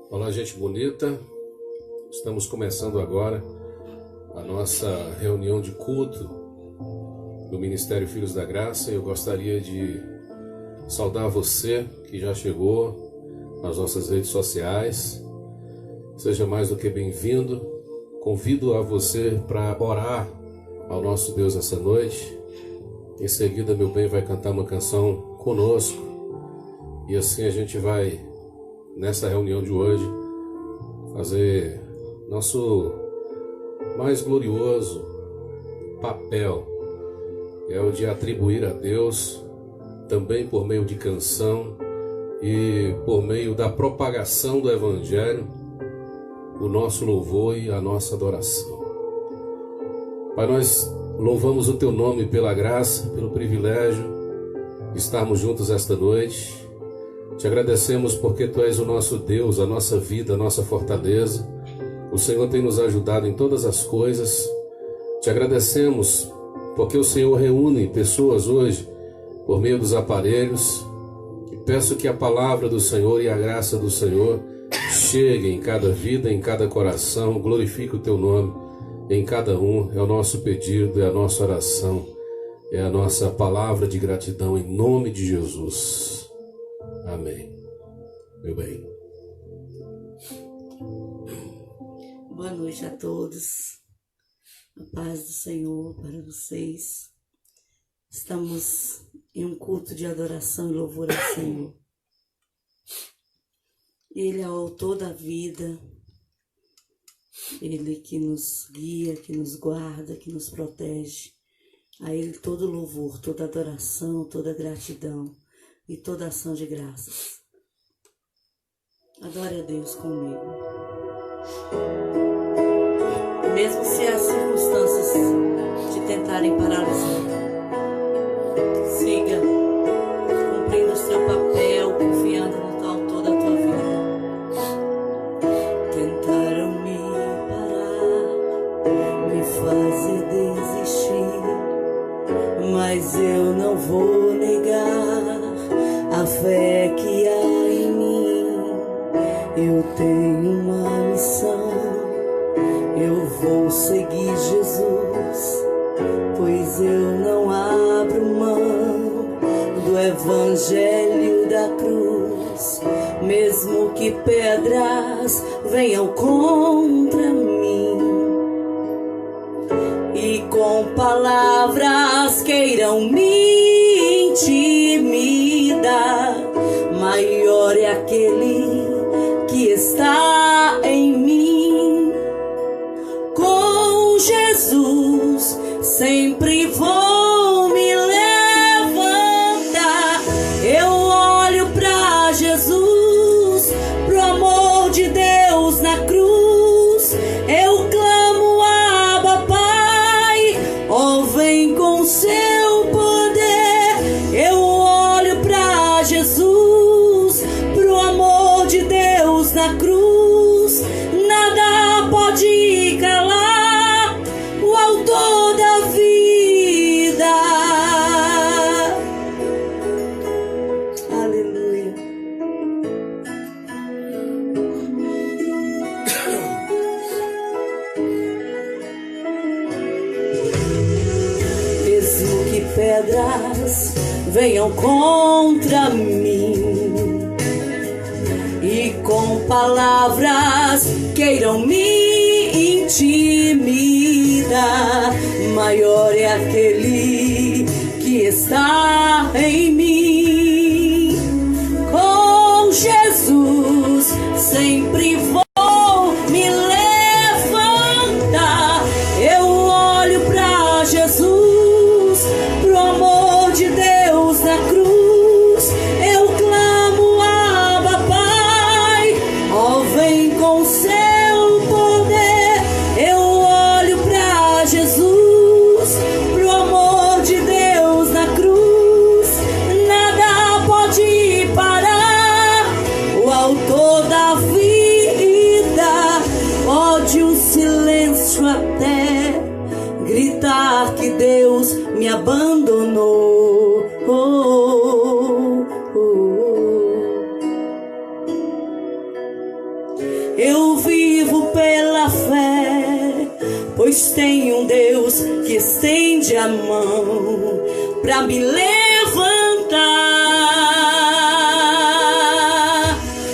Olá, gente bonita. Estamos começando agora a nossa reunião de culto do Ministério Filhos da Graça. Eu gostaria de saudar você que já chegou nas nossas redes sociais. Seja mais do que bem-vindo. Convido a você para orar ao nosso Deus essa noite. Em seguida, meu bem vai cantar uma canção conosco. E assim a gente vai, nessa reunião de hoje, fazer nosso mais glorioso papel, que é o de atribuir a Deus, também por meio de canção e por meio da propagação do Evangelho, o nosso louvor e a nossa adoração. Pai, nós louvamos o Teu nome pela graça, pelo privilégio de estarmos juntos esta noite. Te agradecemos porque Tu és o nosso Deus, a nossa vida, a nossa fortaleza. O Senhor tem nos ajudado em todas as coisas. Te agradecemos porque o Senhor reúne pessoas hoje por meio dos aparelhos. E peço que a palavra do Senhor e a graça do Senhor chegue em cada vida, em cada coração. Glorifique o Teu nome em cada um. É o nosso pedido, é a nossa oração, é a nossa palavra de gratidão em nome de Jesus. Amém. Meu bem. Boa noite a todos. A paz do Senhor para vocês. Estamos em um culto de adoração e louvor ao Senhor. Ele é o autor da vida. Ele que nos guia, que nos guarda, que nos protege. A Ele todo louvor, toda adoração, toda gratidão e toda ação de graças. Adore a Deus comigo. Mesmo se as circunstâncias te tentarem paralisar, siga cumprindo o seu papel, confiando no autor da tua vida. Tentaram me parar, me fazer desistir, mas eu não vou negar a fé que há em mim. Eu tenho uma missão, eu vou seguir Jesus, pois eu não abro mão do Evangelho da cruz. Mesmo que pedras venham contra mim e com palavras queiram me intimidar, maior é aquele que está em mim. Com Jesus sempre vou me levantar. Eu olho pra Jesus, pro amor de Deus na cruz. Eu clamo, Abba, Pai, ó, vem com seu poder. Eu olho pra Jesus, pro amor de Deus na cruz. Nada pode calar o autor da vida. Aleluia. Mesmo que pedras venham contra mim e com palavras queiram me intimidar, maior é aquele que está em mim. Com Jesus sempre vou me levantar. Eu olho pra Jesus, pro amor de Deus na cruz. Eu clamo, Abba, Pai, ó, vem com seu poder. Eu olho pra Jesus, pro amor de Deus na cruz. Nada pode parar o autor da vida. Pode um silêncio até gritar que Deus me abandonou. Eu vivo pela fé, pois tem um Deus que estende a mão para me levantar.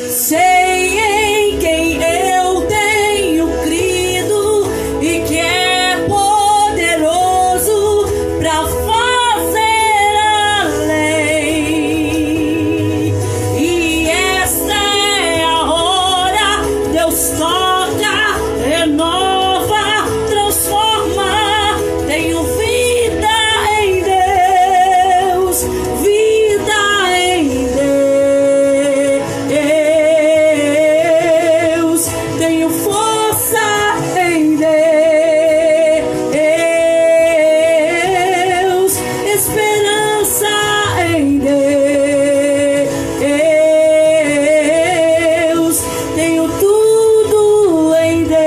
Sei em quem eu tenho crido e que é poderoso para fazer além. E esta é a hora, Deus toca, renova, transforma. Tenho vida em Deus, vida em Deus. Tenho força em Deus, esperança em Deus. Tenho tudo em Deus.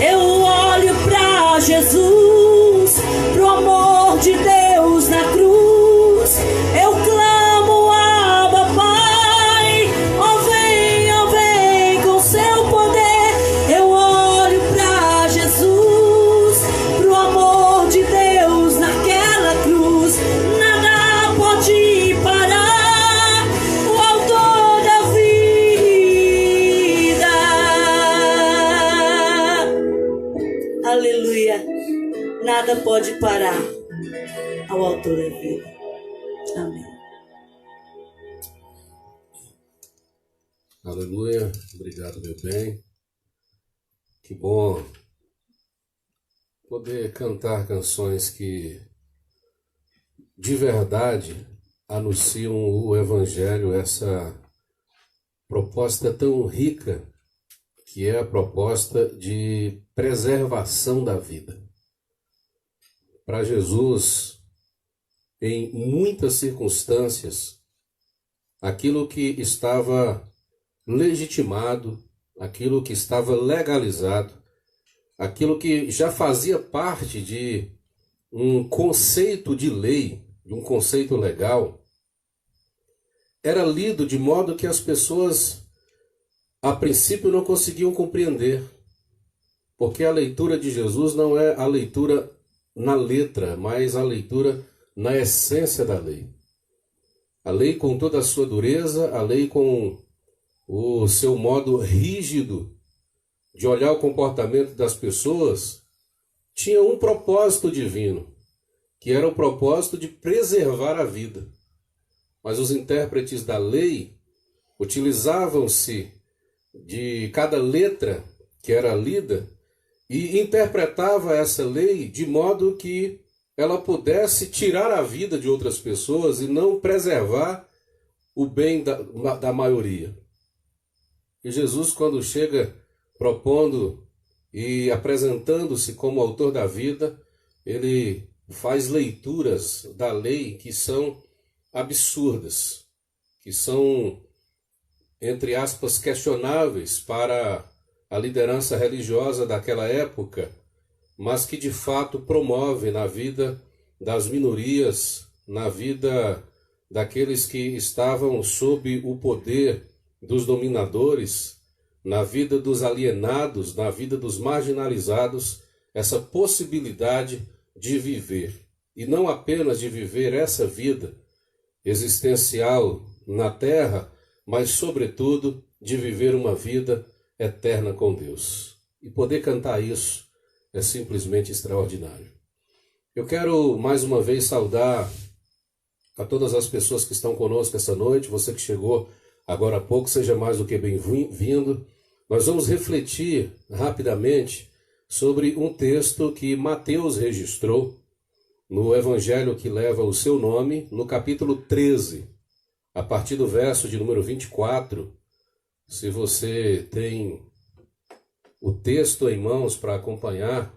Eu olho pra Jesus, pro amor de Deus na cruz. Eu clamo, Abba, Pai, ó vem com seu poder. Eu olho pra Jesus, pro amor de Deus naquela cruz. Nada pode parar o autor da vida. Aleluia. Nada pode parar ao autor da vida. Amém. Aleluia. Obrigado, meu bem. Que bom poder cantar canções que de verdade anunciam o Evangelho, essa proposta tão rica que é a proposta de preservação da vida. Para Jesus, em muitas circunstâncias, aquilo que estava legitimado, aquilo que estava legalizado, aquilo que já fazia parte de um conceito de lei, de um conceito legal, era lido de modo que as pessoas, a princípio, não conseguiam compreender, porque a leitura de Jesus não é a leitura na letra, mas a leitura na essência da lei. A lei com toda a sua dureza, a lei com o seu modo rígido de olhar o comportamento das pessoas, tinha um propósito divino, que era o propósito de preservar a vida. Mas os intérpretes da lei utilizavam-se de cada letra que era lida e interpretava essa lei de modo que ela pudesse tirar a vida de outras pessoas e não preservar o bem da maioria. E Jesus, quando chega propondo e apresentando-se como autor da vida, ele faz leituras da lei que são absurdas, que são, entre aspas, questionáveis para a liderança religiosa daquela época, mas que de fato promove na vida das minorias, na vida daqueles que estavam sob o poder dos dominadores, na vida dos alienados, na vida dos marginalizados, essa possibilidade de viver. E não apenas de viver essa vida existencial na terra, mas sobretudo de viver uma vida eterna com Deus. E poder cantar isso é simplesmente extraordinário. Eu quero mais uma vez saudar a todas as pessoas que estão conosco essa noite. Você que chegou agora há pouco, seja mais do que bem-vindo. Nós vamos refletir rapidamente sobre um texto que Mateus registrou no Evangelho que leva o seu nome, no capítulo 13, a partir do verso de número 24. Se você tem o texto em mãos para acompanhar,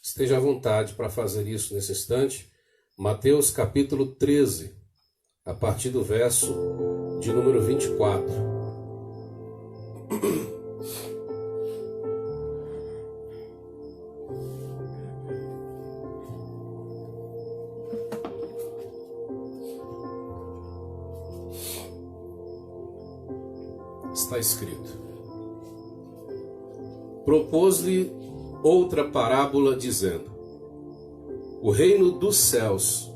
esteja à vontade para fazer isso nesse instante. Mateus capítulo 13, a partir do verso de número 24. está escrito: propôs-lhe outra parábola, dizendo: o reino dos céus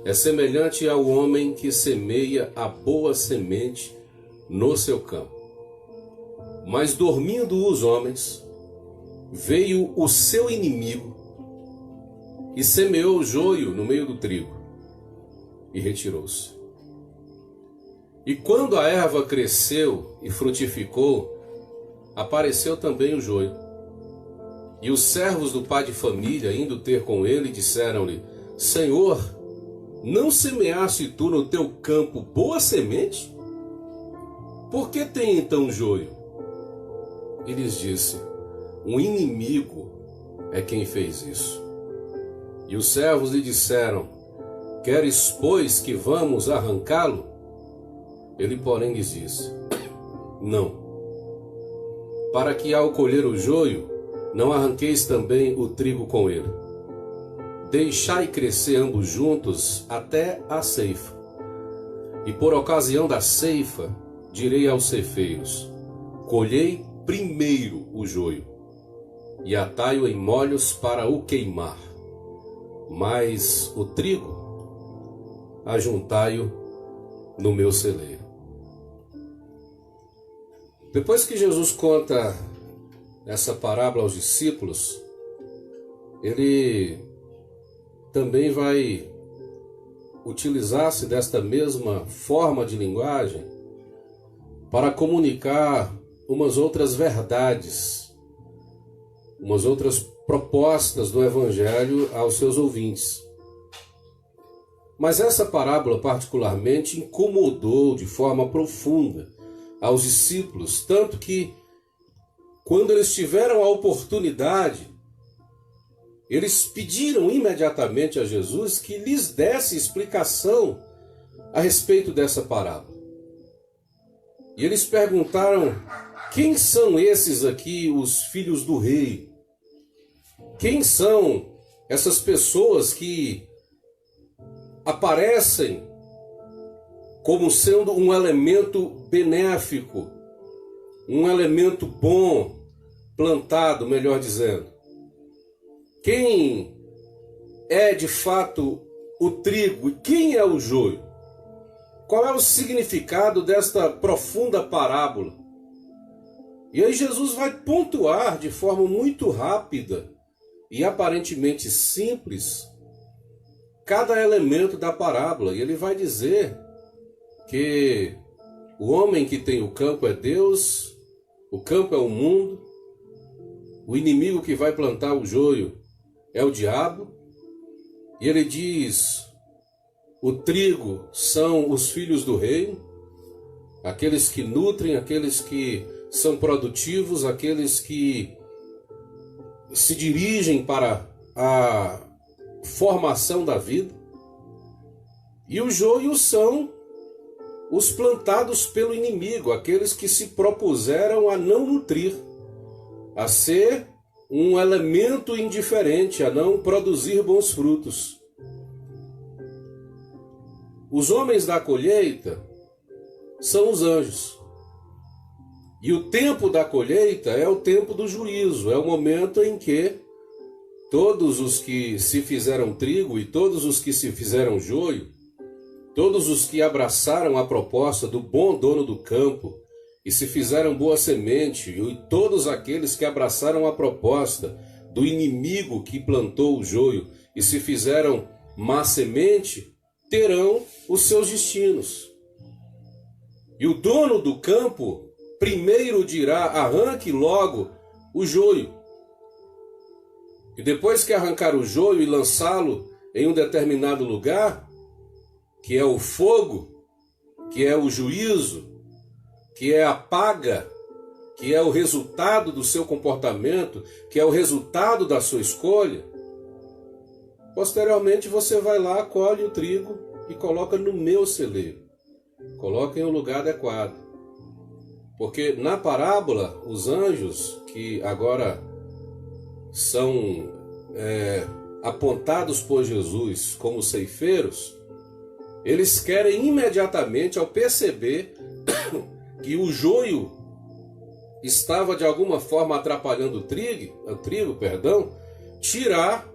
é semelhante ao homem que semeia a boa semente no seu campo. Mas dormindo os homens, veio o seu inimigo e semeou o joio no meio do trigo e retirou-se. E quando a erva cresceu e frutificou, apareceu também o joio. E os servos do pai de família, indo ter com ele, disseram-lhe: Senhor, não semeaste tu no teu campo boa semente? Por que tem então joio? E lhes disse: um inimigo é quem fez isso. E os servos lhe disseram: queres, pois, que vamos arrancá-lo? Ele, porém, lhes disse: não, para que ao colher o joio, não arranqueis também o trigo com ele. Deixai crescer ambos juntos até a ceifa. E por ocasião da ceifa, direi aos ceifeiros: colhei primeiro o joio, e atai-o em molhos para o queimar. Mas o trigo, ajuntai-o no meu celeiro. Depois que Jesus conta essa parábola aos discípulos, ele também vai utilizar-se desta mesma forma de linguagem para comunicar umas outras verdades, umas outras propostas do Evangelho aos seus ouvintes. Mas essa parábola particularmente incomodou de forma profunda aos discípulos, tanto que, quando eles tiveram a oportunidade, eles pediram imediatamente a Jesus que lhes desse explicação a respeito dessa parábola. E eles perguntaram: quem são esses aqui, os filhos do rei? Quem são essas pessoas que aparecem como sendo um elemento benéfico, um elemento bom, plantado, melhor dizendo? Quem é de fato o trigo e quem é o joio? Qual é o significado desta profunda parábola? E aí Jesus vai pontuar de forma muito rápida e aparentemente simples cada elemento da parábola. E ele vai dizer que o homem que tem o campo é Deus, o campo é o mundo, o inimigo que vai plantar o joio é o diabo. E ele diz: o trigo são os filhos do reino, aqueles que nutrem, aqueles que são produtivos, aqueles que se dirigem para a formação da vida. E o joio são os plantados pelo inimigo, aqueles que se propuseram a não nutrir, a ser um elemento indiferente, a não produzir bons frutos. Os homens da colheita são os anjos. E o tempo da colheita é o tempo do juízo, é o momento em que todos os que se fizeram trigo e todos os que se fizeram joio, todos os que abraçaram a proposta do bom dono do campo e se fizeram boa semente, e todos aqueles que abraçaram a proposta do inimigo que plantou o joio e se fizeram má semente, terão os seus destinos. E o dono do campo primeiro dirá: arranque logo o joio. E depois que arrancar o joio e lançá-lo em um determinado lugar, que é o fogo, que é o juízo, que é a paga, que é o resultado do seu comportamento, que é o resultado da sua escolha, posteriormente você vai lá, colhe o trigo e coloca no meu celeiro. Coloca em um lugar adequado. Porque na parábola, os anjos, que agora são apontados por Jesus como ceifeiros, eles querem imediatamente, ao perceber que o joio estava de alguma forma atrapalhando o trigo, tirar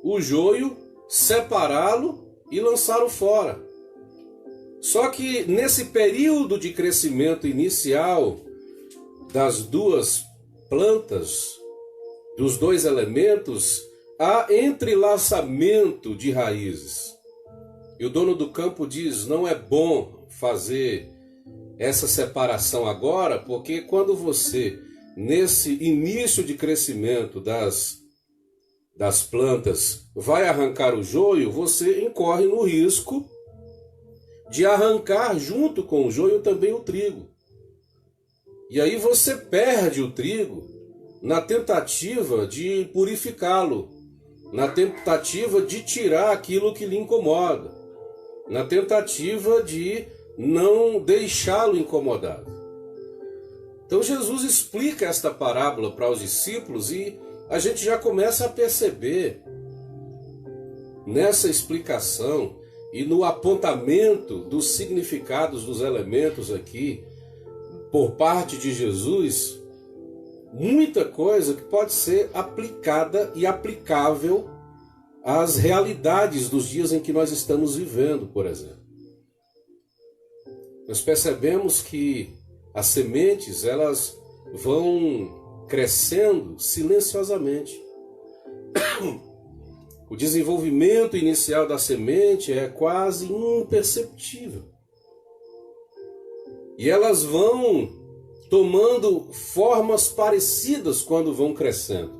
o joio, separá-lo e lançá-lo fora. Só que nesse período de crescimento inicial das duas plantas, dos dois elementos, há entrelaçamento de raízes. E o dono do campo diz: não é bom fazer essa separação agora, porque quando você, nesse início de crescimento das plantas, vai arrancar o joio, você incorre no risco de arrancar junto com o joio também o trigo. E aí você perde o trigo na tentativa de purificá-lo, na tentativa de tirar aquilo que lhe incomoda, na tentativa de não deixá-lo incomodado. Então Jesus explica esta parábola para os discípulos e a gente já começa a perceber nessa explicação e no apontamento dos significados dos elementos aqui por parte de Jesus, muita coisa que pode ser aplicada e aplicável às realidades dos dias em que nós estamos vivendo, por exemplo. Nós percebemos que as sementes, elas vão crescendo silenciosamente. O desenvolvimento inicial da semente é quase imperceptível. E elas vão tomando formas parecidas quando vão crescendo,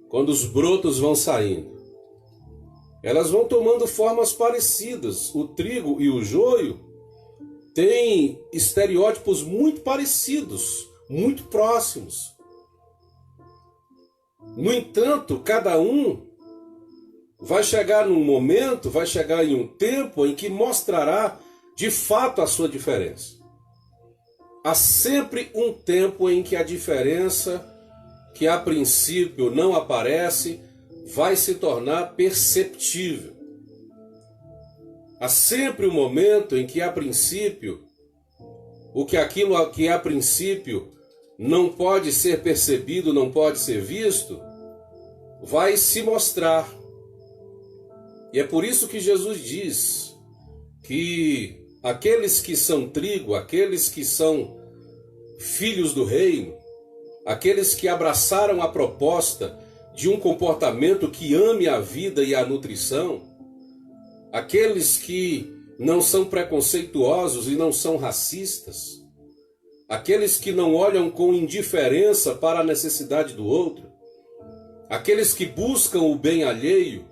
quando os brotos vão saindo. Elas vão tomando formas parecidas. O trigo e o joio têm estereótipos muito parecidos, muito próximos. No entanto, cada um vai chegar num momento, vai chegar em um tempo em que mostrará de fato a sua diferença. Há sempre um tempo em que a diferença, que a princípio não aparece, vai se tornar perceptível. Há sempre um momento em que a princípio, aquilo que a princípio não pode ser percebido, não pode ser visto, vai se mostrar. E é por isso que Jesus diz que aqueles que são trigo, aqueles que são filhos do reino, aqueles que abraçaram a proposta de um comportamento que ame a vida e a nutrição, aqueles que não são preconceituosos e não são racistas, aqueles que não olham com indiferença para a necessidade do outro, aqueles que buscam o bem alheio,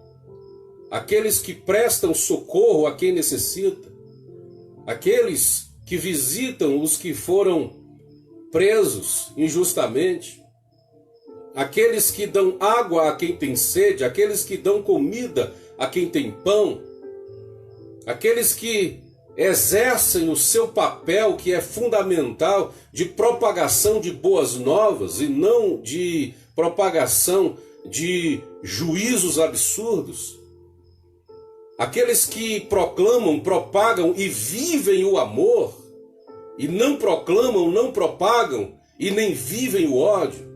aqueles que prestam socorro a quem necessita, aqueles que visitam os que foram presos injustamente, aqueles que dão água a quem tem sede, aqueles que dão comida a quem tem pão, aqueles que exercem o seu papel que é fundamental de propagação de boas novas e não de propagação de juízos absurdos, aqueles que proclamam, propagam e vivem o amor e não proclamam, não propagam e nem vivem o ódio,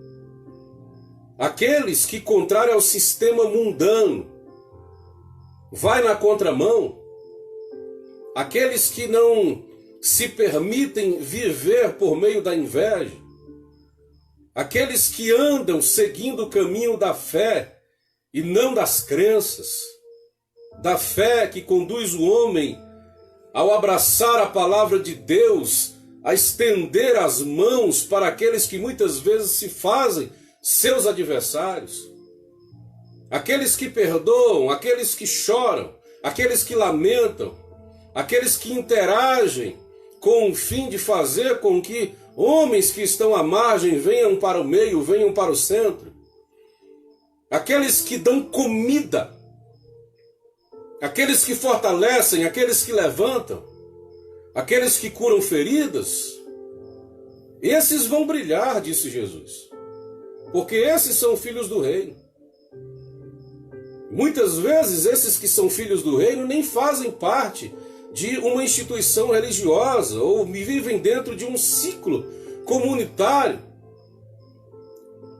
aqueles que, contrário ao sistema mundano, vai na contramão, aqueles que não se permitem viver por meio da inveja, aqueles que andam seguindo o caminho da fé e não das crenças, da fé que conduz o homem ao abraçar a palavra de Deus, a estender as mãos para aqueles que muitas vezes se fazem seus adversários, aqueles que perdoam, aqueles que choram, aqueles que lamentam, aqueles que interagem com o fim de fazer com que homens que estão à margem venham para o meio, venham para o centro, aqueles que dão comida, aqueles que fortalecem, aqueles que levantam, aqueles que curam feridas, esses vão brilhar, disse Jesus, porque esses são filhos do reino. Muitas vezes esses que são filhos do reino nem fazem parte de uma instituição religiosa ou vivem dentro de um ciclo comunitário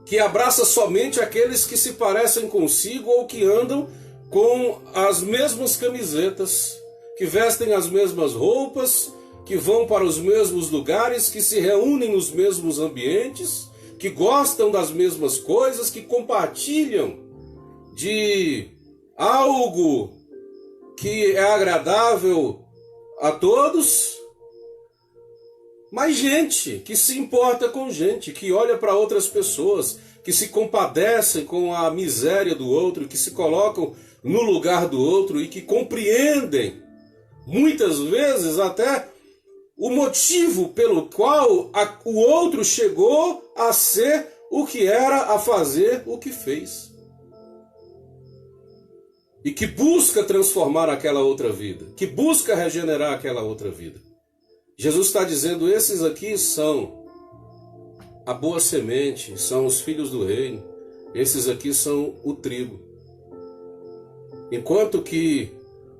que abraça somente aqueles que se parecem consigo ou que andam com as mesmas camisetas, que vestem as mesmas roupas, que vão para os mesmos lugares, que se reúnem nos mesmos ambientes, que gostam das mesmas coisas, que compartilham de algo que é agradável a todos, mas gente que se importa com gente, que olha para outras pessoas, que se compadecem com a miséria do outro, que se colocam no lugar do outro e que compreendem, muitas vezes até, o motivo pelo qual o outro chegou a ser o que era, a fazer o que fez. E que busca transformar aquela outra vida, que busca regenerar aquela outra vida. Jesus está dizendo, esses aqui são a boa semente, são os filhos do reino, esses aqui são o trigo. Enquanto que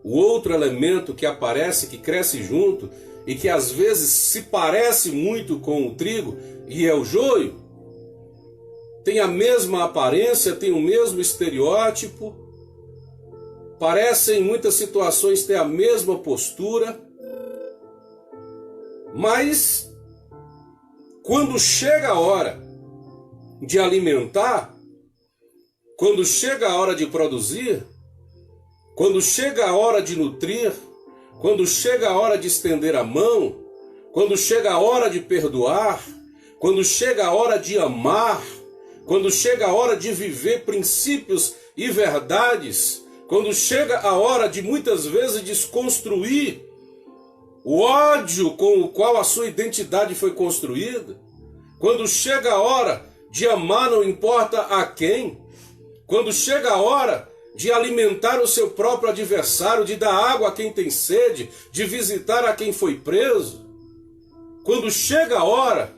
o outro elemento que aparece, que cresce junto, e que às vezes se parece muito com o trigo, e é o joio, tem a mesma aparência, tem o mesmo estereótipo, parece em muitas situações ter a mesma postura, mas quando chega a hora de alimentar, quando chega a hora de produzir, quando chega a hora de nutrir, quando chega a hora de estender a mão, quando chega a hora de perdoar, quando chega a hora de amar, quando chega a hora de viver princípios e verdades, quando chega a hora de muitas vezes desconstruir o ódio com o qual a sua identidade foi construída, quando chega a hora de amar não importa a quem, quando chega a hora de alimentar o seu próprio adversário, de dar água a quem tem sede, de visitar a quem foi preso, quando chega a hora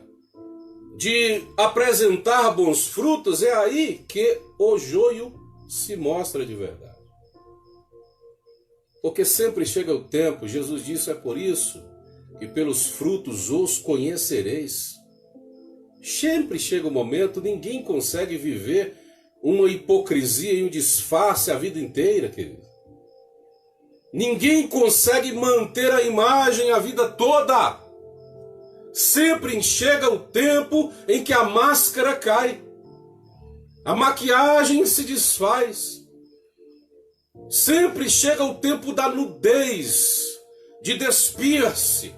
de apresentar bons frutos, é aí que o joio se mostra de verdade. Porque sempre chega o tempo, Jesus disse, é por isso que pelos frutos os conhecereis. Sempre chega o momento, ninguém consegue viver uma hipocrisia e um disfarce a vida inteira, querido. Ninguém consegue manter a imagem a vida toda. Sempre chega o tempo em que a máscara cai. A maquiagem se desfaz. Sempre chega o tempo da nudez, de despir-se,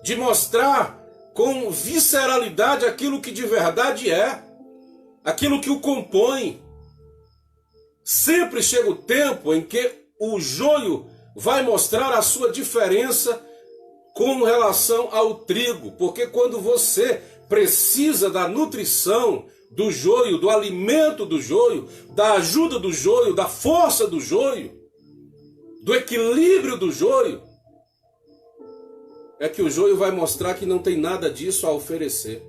de mostrar com visceralidade aquilo que de verdade é, aquilo que o compõe. Sempre chega o tempo em que o joio vai mostrar a sua diferença com relação ao trigo, porque quando você precisa da nutrição do joio, do alimento do joio, da ajuda do joio, da força do joio, do equilíbrio do joio, é que o joio vai mostrar que não tem nada disso a oferecer.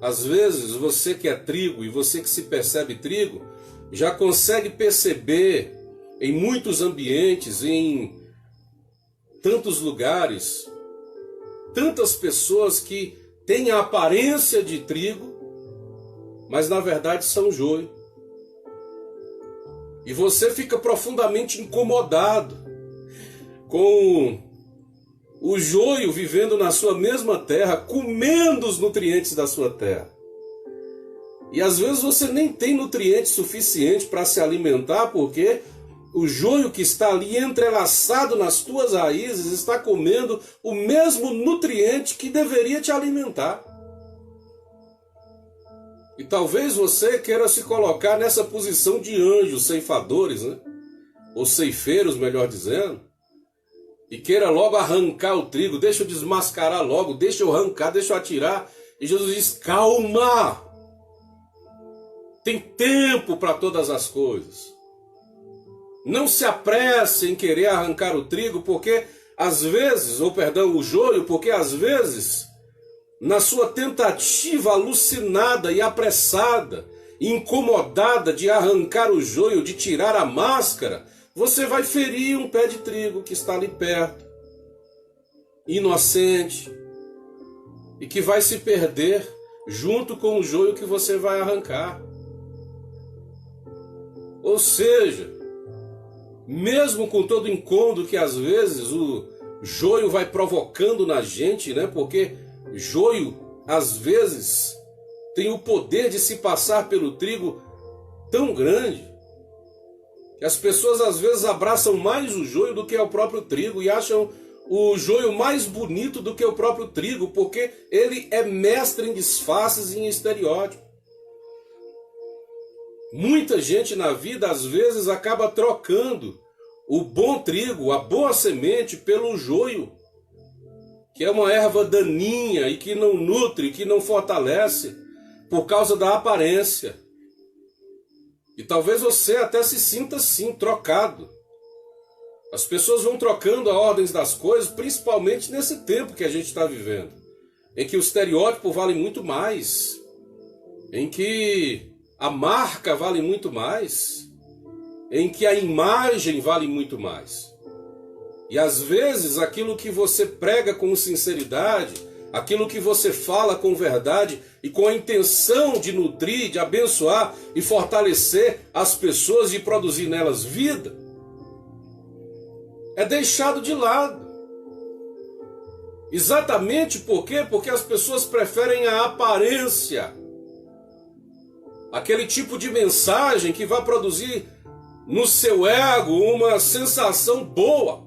Às vezes, você que é trigo e você que se percebe trigo, já consegue perceber em muitos ambientes, em tantos lugares, tantas pessoas que têm a aparência de trigo, mas na verdade são joio. E você fica profundamente incomodado com o joio vivendo na sua mesma terra, comendo os nutrientes da sua terra. E às vezes você nem tem nutriente suficiente para se alimentar, porque o joio que está ali entrelaçado nas tuas raízes está comendo o mesmo nutriente que deveria te alimentar. E talvez você queira se colocar nessa posição de anjos ceifadores, né? Ou ceifeiros, melhor dizendo, e queira logo arrancar o trigo, deixa eu desmascarar logo, deixa eu arrancar, deixa eu atirar. E Jesus diz, calma! Tem tempo para todas as coisas. Não se apresse em querer arrancar o trigo, porque às vezes, o joio, porque às vezes, na sua tentativa alucinada e apressada, incomodada de arrancar o joio, de tirar a máscara, você vai ferir um pé de trigo que está ali perto, inocente, e que vai se perder junto com o joio que você vai arrancar. Ou seja, mesmo com todo o incômodo que às vezes o joio vai provocando na gente, né? Porque joio às vezes tem o poder de se passar pelo trigo tão grande que as pessoas às vezes abraçam mais o joio do que o próprio trigo e acham o joio mais bonito do que o próprio trigo, porque ele é mestre em disfarces e em estereótipos. Muita gente na vida às vezes acaba trocando o bom trigo, a boa semente, pelo joio, que é uma erva daninha e que não nutre, que não fortalece, por causa da aparência. E talvez você até se sinta assim, trocado. As pessoas vão trocando a ordem das coisas, principalmente nesse tempo que a gente está vivendo, em que o estereótipo vale muito mais, em que a marca vale muito mais, em que a imagem vale muito mais. E às vezes aquilo que você prega com sinceridade, aquilo que você fala com verdade e com a intenção de nutrir, de abençoar e fortalecer as pessoas e produzir nelas vida, é deixado de lado. Exatamente por quê? Porque as pessoas preferem a aparência. Aquele tipo de mensagem que vai produzir no seu ego uma sensação boa.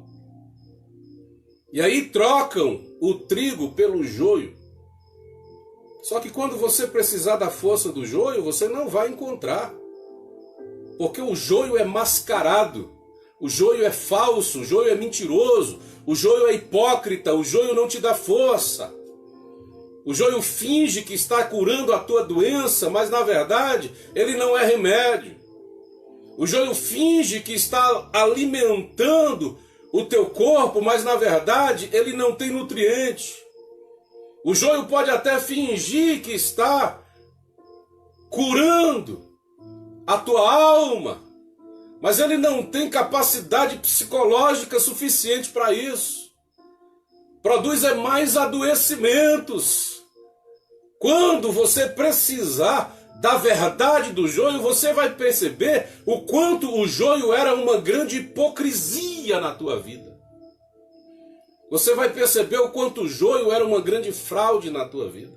E aí trocam o trigo pelo joio. Só que quando você precisar da força do joio, você não vai encontrar. Porque o joio é mascarado. O joio é falso, o joio é mentiroso, o joio é hipócrita, o joio não te dá força. O joio finge que está curando a tua doença, mas na verdade ele não é remédio. O joio finge que está alimentando o teu corpo, mas na verdade ele não tem nutriente. O joio pode até fingir que está curando a tua alma, mas ele não tem capacidade psicológica suficiente para isso. Produz mais adoecimentos. Quando você precisar da verdade do joio, você vai perceber o quanto o joio era uma grande hipocrisia na tua vida. Você vai perceber o quanto o joio era uma grande fraude na tua vida.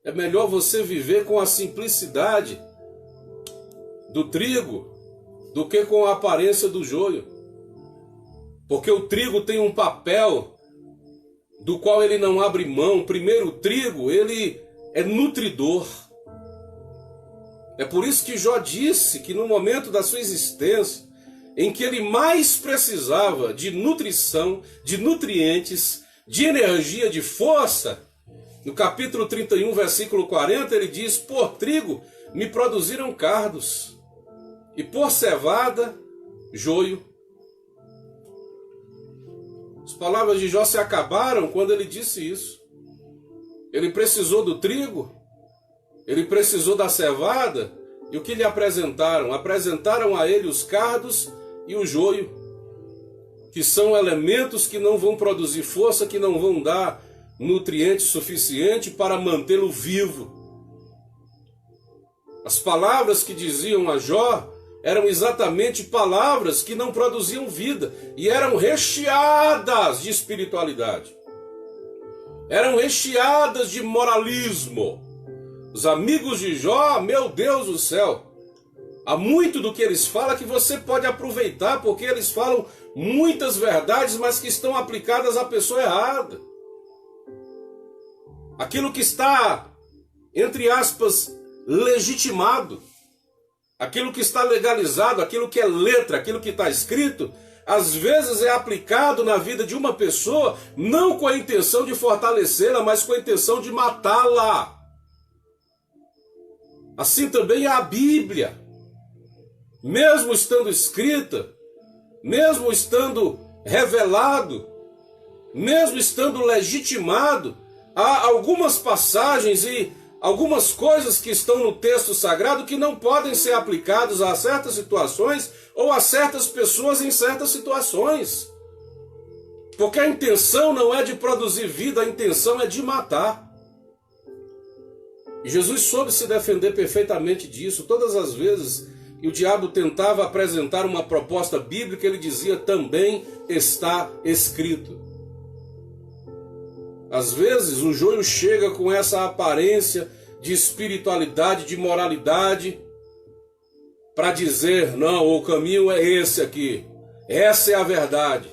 É melhor você viver com a simplicidade do trigo do que com a aparência do joio. Porque o trigo tem um papel do qual ele não abre mão. Primeiro, o trigo, ele é nutridor. É por isso que Jó disse que no momento da sua existência, em que ele mais precisava de nutrição, de nutrientes, de energia, de força, no capítulo 31, versículo 40, ele diz: por trigo me produziram cardos, e por cevada, joio. As palavras de Jó se acabaram quando ele disse isso. Ele precisou do trigo, ele precisou da cevada, e o que lhe apresentaram? Apresentaram a ele os cardos e o joio, que são elementos que não vão produzir força, que não vão dar nutriente suficiente para mantê-lo vivo. As palavras que diziam a Jó eram exatamente palavras que não produziam vida e eram recheadas de espiritualidade. Eram recheadas de moralismo. Os amigos de Jó, meu Deus do céu, há muito do que eles falam que você pode aproveitar, porque eles falam muitas verdades, mas que estão aplicadas à pessoa errada. Aquilo que está, entre aspas, legitimado, aquilo que está legalizado, aquilo que é letra, aquilo que está escrito, às vezes é aplicado na vida de uma pessoa, não com a intenção de fortalecê-la, mas com a intenção de matá-la. Assim também é a Bíblia. Mesmo estando escrita, mesmo estando revelado, mesmo estando legitimado, há algumas passagens e algumas coisas que estão no texto sagrado que não podem ser aplicadas a certas situações ou a certas pessoas em certas situações. Porque a intenção não é de produzir vida, a intenção é de matar. E Jesus soube se defender perfeitamente disso. Todas as vezes que o diabo tentava apresentar uma proposta bíblica, ele dizia: também está escrito. Às vezes o joio chega com essa aparência de espiritualidade, de moralidade, para dizer: não, o caminho é esse aqui, essa é a verdade.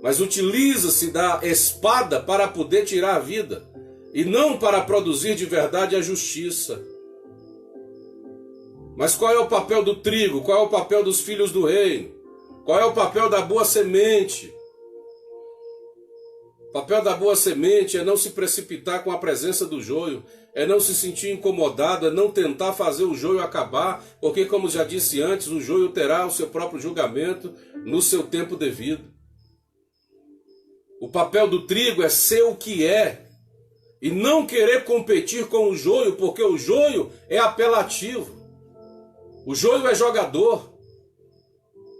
Mas utiliza-se da espada para poder tirar a vida, e não para produzir de verdade a justiça. Mas qual é o papel do trigo? Qual é o papel dos filhos do reino? Qual é o papel da boa semente? O papel da boa semente é não se precipitar com a presença do joio, é não se sentir incomodado, é não tentar fazer o joio acabar, porque, como já disse antes, o joio terá o seu próprio julgamento no seu tempo devido. O papel do trigo é ser o que é, e não querer competir com o joio, porque o joio é apelativo. O joio é jogador.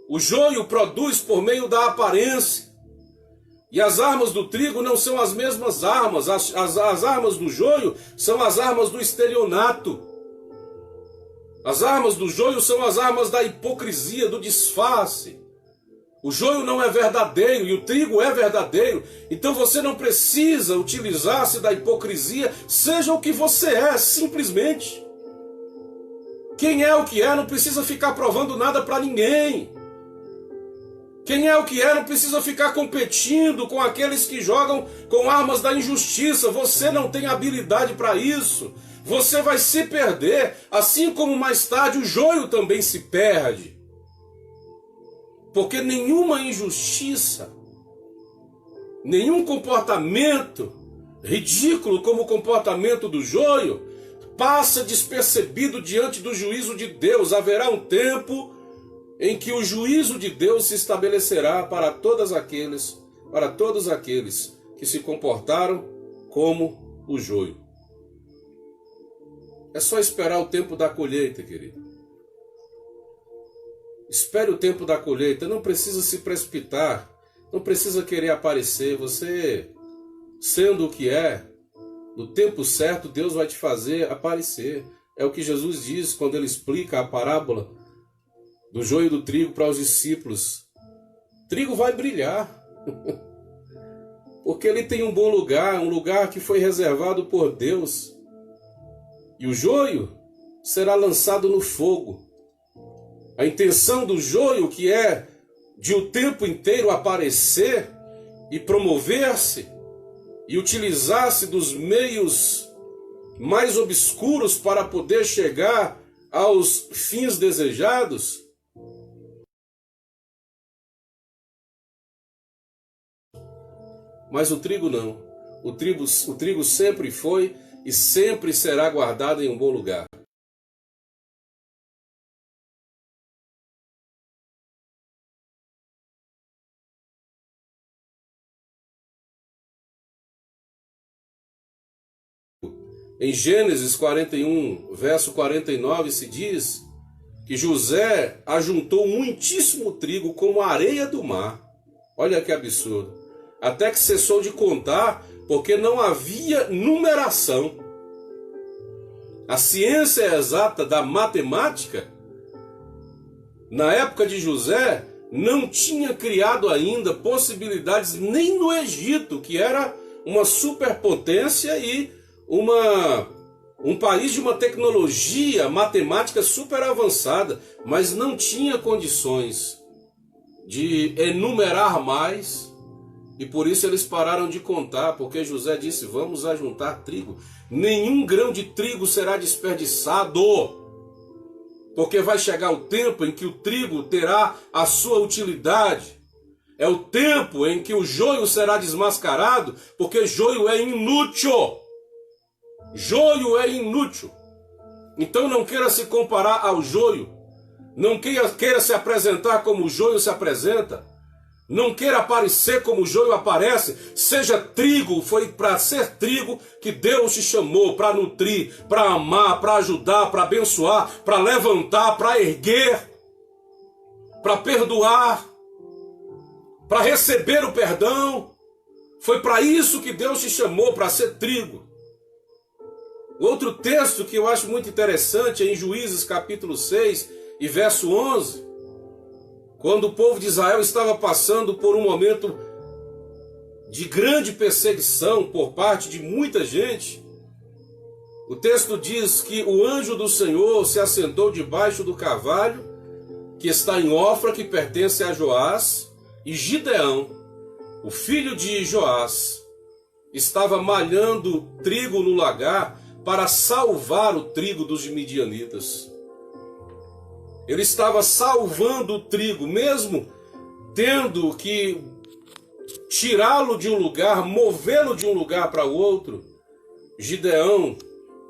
O joio produz por meio da aparência. E as armas do trigo não são as mesmas armas. As armas do joio são as armas do estelionato. As armas do joio são as armas da hipocrisia, do disfarce. O joio não é verdadeiro e o trigo é verdadeiro. Então você não precisa utilizar-se da hipocrisia, seja o que você é, simplesmente. Quem é o que é não precisa ficar provando nada para ninguém. Quem é o que é não precisa ficar competindo com aqueles que jogam com armas da injustiça. Você não tem habilidade para isso. Você vai se perder, assim como mais tarde o joio também se perde. Porque nenhuma injustiça, nenhum comportamento ridículo como o comportamento do joio passa despercebido diante do juízo de Deus. Haverá um tempo em que o juízo de Deus se estabelecerá para todos aqueles que se comportaram como o joio. É só esperar o tempo da colheita, querido. Espere o tempo da colheita, não precisa se precipitar, não precisa querer aparecer. Você, sendo o que é, no tempo certo Deus vai te fazer aparecer. É o que Jesus diz quando ele explica a parábola do joio e do trigo para os discípulos. O trigo vai brilhar, porque ele tem um bom lugar, um lugar que foi reservado por Deus. E o joio será lançado no fogo. A intenção do joio, que é de o tempo inteiro aparecer e promover-se e utilizar-se dos meios mais obscuros para poder chegar aos fins desejados, mas o trigo não. O trigo sempre foi e sempre será guardado em um bom lugar. Em Gênesis 41, verso 49, se diz que José ajuntou muitíssimo trigo como a areia do mar. Olha que absurdo. Até que cessou de contar, porque não havia numeração. A ciência exata da matemática, na época de José, não tinha criado ainda possibilidades nem no Egito, que era uma superpotência e um país de uma tecnologia matemática super avançada, mas não tinha condições de enumerar mais, e por isso eles pararam de contar, porque José disse: vamos ajuntar trigo. Nenhum grão de trigo será desperdiçado, porque vai chegar o tempo em que o trigo terá a sua utilidade. É o tempo em que o joio será desmascarado, porque joio é inútil. Joio é inútil. Então não queira se comparar ao joio. Não queira se apresentar como o joio se apresenta. Não queira aparecer como o joio aparece. Seja trigo. Foi para ser trigo que Deus te chamou. Para nutrir, para amar, para ajudar, para abençoar, para levantar, para erguer, para perdoar, para receber o perdão. Foi para isso que Deus te chamou, para ser trigo. Outro texto que eu acho muito interessante é em Juízes capítulo 6 e verso 11. Quando o povo de Israel estava passando por um momento de grande perseguição por parte de muita gente, o texto diz que o anjo do Senhor se assentou debaixo do carvalho que está em Ofra, que pertence a Joás, e Gideão, o filho de Joás, estava malhando trigo no lagar para salvar o trigo dos midianitas. Ele estava salvando o trigo, mesmo tendo que tirá-lo de um lugar, movê-lo de um lugar para o outro. Gideão,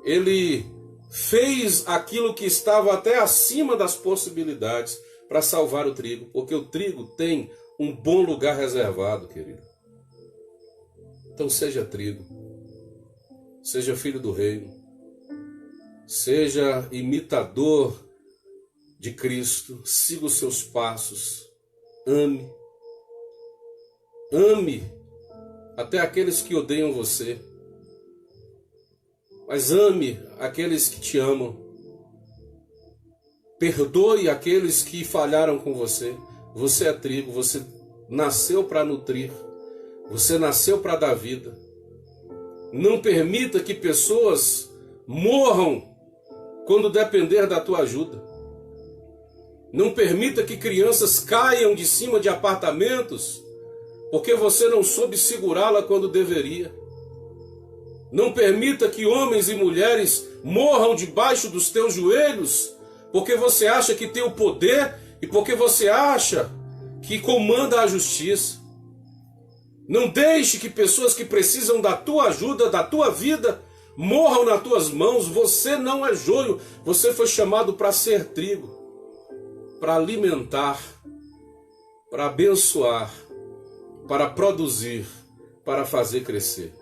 ele fez aquilo que estava até acima das possibilidades para salvar o trigo, porque o trigo tem um bom lugar reservado, querido. Então seja trigo, seja filho do reino, seja imitador de Cristo, siga os seus passos, ame até aqueles que odeiam você, mas ame aqueles que te amam, perdoe aqueles que falharam com você. Você é trigo, você nasceu para nutrir, você nasceu para dar vida. Não permita que pessoas morram quando depender da tua ajuda. Não permita que crianças caiam de cima de apartamentos porque você não soube segurá-la quando deveria. Não permita que homens e mulheres morram debaixo dos teus joelhos porque você acha que tem o poder e porque você acha que comanda a justiça. Não deixe que pessoas que precisam da tua ajuda, da tua vida, morram nas tuas mãos. Você não é joio, você foi chamado para ser trigo, para alimentar, para abençoar, para produzir, para fazer crescer.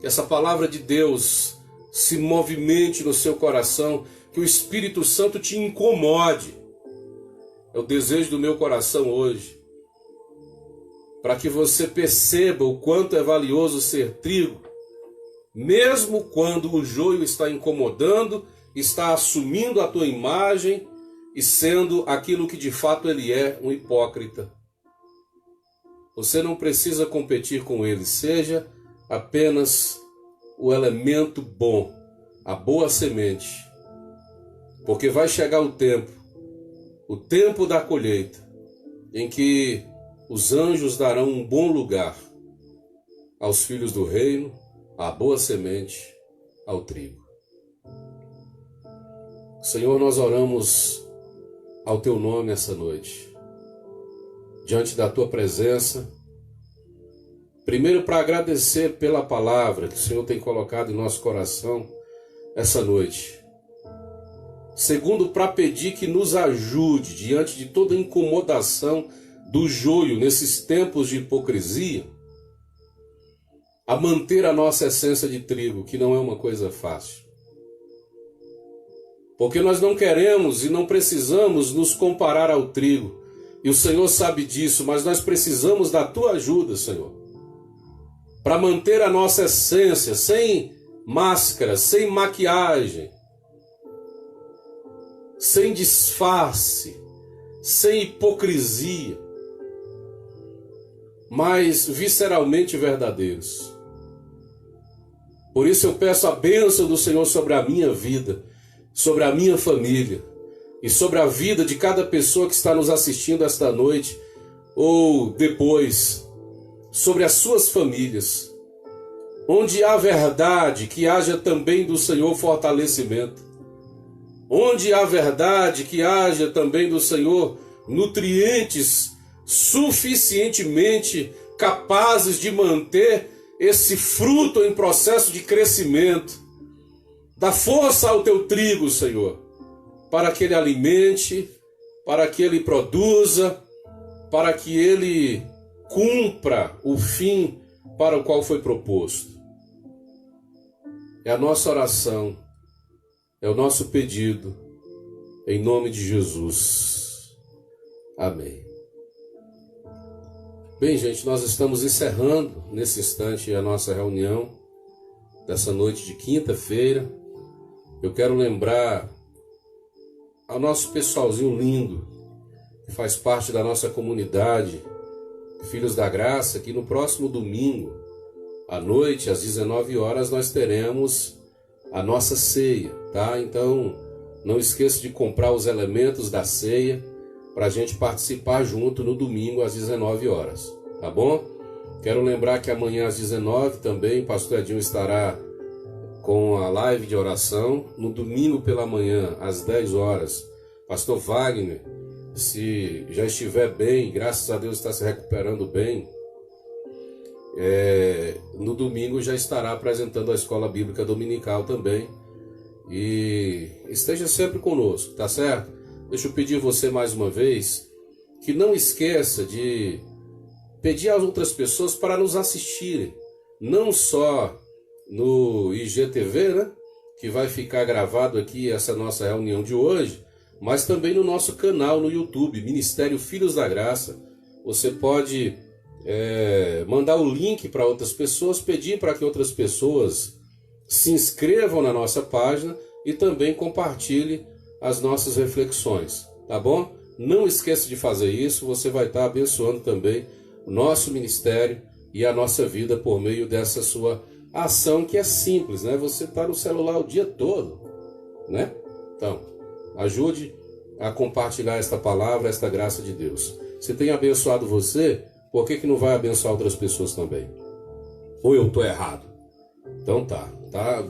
Que essa palavra de Deus se movimente no seu coração, que o Espírito Santo te incomode. É o desejo do meu coração hoje, para que você perceba o quanto é valioso ser trigo, mesmo quando o joio está incomodando, está assumindo a tua imagem e sendo aquilo que de fato ele é, um hipócrita. Você não precisa competir com ele, seja apenas o elemento bom, a boa semente, porque vai chegar o tempo da colheita, em que os anjos darão um bom lugar aos filhos do reino, à boa semente, ao trigo. Senhor, nós oramos ao teu nome essa noite, diante da tua presença, primeiro para agradecer pela palavra que o Senhor tem colocado em nosso coração essa noite. Segundo, para pedir que nos ajude diante de toda incomodação do joio nesses tempos de hipocrisia, a manter a nossa essência de trigo, que não é uma coisa fácil. Porque nós não queremos e não precisamos nos comparar ao trigo, e o Senhor sabe disso, mas nós precisamos da tua ajuda, Senhor, para manter a nossa essência sem máscara, sem maquiagem, sem disfarce, sem hipocrisia, mas visceralmente verdadeiros. Por isso eu peço a bênção do Senhor sobre a minha vida, sobre a minha família e sobre a vida de cada pessoa que está nos assistindo esta noite ou depois, sobre as suas famílias. Onde há verdade, que haja também do Senhor fortalecimento. Onde há verdade, que haja também do Senhor nutrientes suficientemente capazes de manter esse fruto em processo de crescimento. Dá força ao teu trigo, Senhor, para que ele alimente, para que ele produza, para que ele cumpra o fim para o qual foi proposto. É a nossa oração, é o nosso pedido, em nome de Jesus. Amém. Bem, gente, nós estamos encerrando nesse instante a nossa reunião dessa noite de quinta-feira. Eu quero lembrar ao nosso pessoalzinho lindo, que faz parte da nossa comunidade, Filhos da Graça, que no próximo domingo, à noite, às 19 horas, nós teremos a nossa ceia, tá? Então, não esqueça de comprar os elementos da ceia para a gente participar junto no domingo às 19 horas, tá bom? Quero lembrar que amanhã às 19 também, pastor Edinho estará com a live de oração. No domingo pela manhã, às 10 horas, pastor Wagner, se já estiver bem, graças a Deus está se recuperando bem, no domingo já estará apresentando a escola bíblica dominical também. E esteja sempre conosco, tá certo? Deixa eu pedir você mais uma vez que não esqueça de pedir às outras pessoas para nos assistirem, não só no IGTV, né, que vai ficar gravado aqui essa nossa reunião de hoje, mas também no nosso canal no YouTube, Ministério Filhos da Graça. Você pode mandar o link para outras pessoas, pedir para que outras pessoas se inscrevam na nossa página e também compartilhe as nossas reflexões, tá bom? Não esqueça de fazer isso, você vai estar abençoando também o nosso ministério e a nossa vida por meio dessa sua ação que é simples, né? Você está no celular o dia todo, né? Então, ajude a compartilhar esta palavra, esta graça de Deus. Se tem abençoado você, por que não vai abençoar outras pessoas também? Ou eu estou errado? Então tá?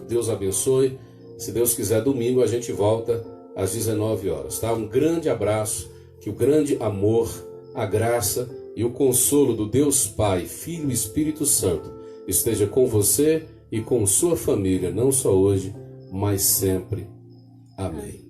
Deus abençoe. Se Deus quiser, domingo a gente volta às 19 horas, tá? Um grande abraço, que o grande amor, a graça e o consolo do Deus Pai, Filho e Espírito Santo esteja com você e com sua família, não só hoje, mas sempre. Amém.